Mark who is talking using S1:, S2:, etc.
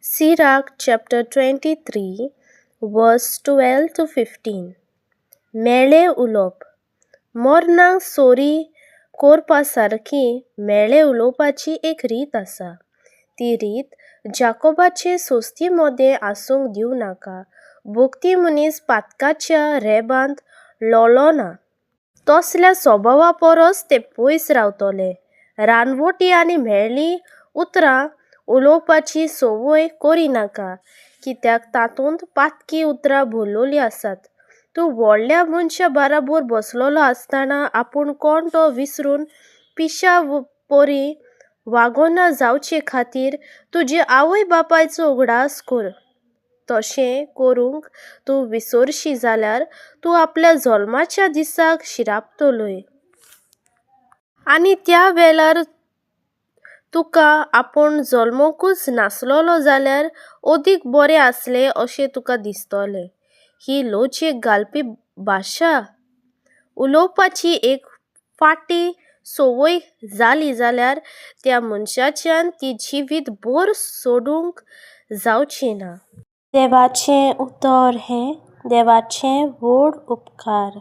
S1: Sirach chapter 23, verse 12 to 15. मेळे उलोवप. मोरनांक सोरी कोरपा सारकी मेळे उलोवपाची एक रीत आसा. ती रीत जाकोबाचे सोस्ती मोदें आसूंक दिवं नाका. भोगती मनीस पातकाच्या रेबांत लोळो ना. तसल्या स्वभावा परस ते पयस रावतले. रानवटी आनी मेळ्ळी उतरां उलोवपाची संवय करिनाका, कित्याक तातूंत पातकी उतरां भरलोलीं आसात. तूं व्हडल्या मनशा बाराबर बसलोलो आसतना आपूण कोण तो विसरून पिशा परी वागोना जावचे खातीर तुजे आवय बापायचो उगडास कर. तशें करूंक तूं विसरशी जाल्यार तूं आपल्या जल्माच्या दिसाक शिरापतलोय. आनी त्या वेळार तुका आपूण जल्मोकूच नासलोलो जाल्यार अदीक बरें आसलें अशें तुका दिसतलें. ही लजेक घालपी भाशा उलोवपाची एक फावटी संवय जाली जाल्यार त्या मनशाच्यान ती जिवीत भर सोडूंक जावची ना. देवाचें उतर हें देवाचें व्हड उपकार.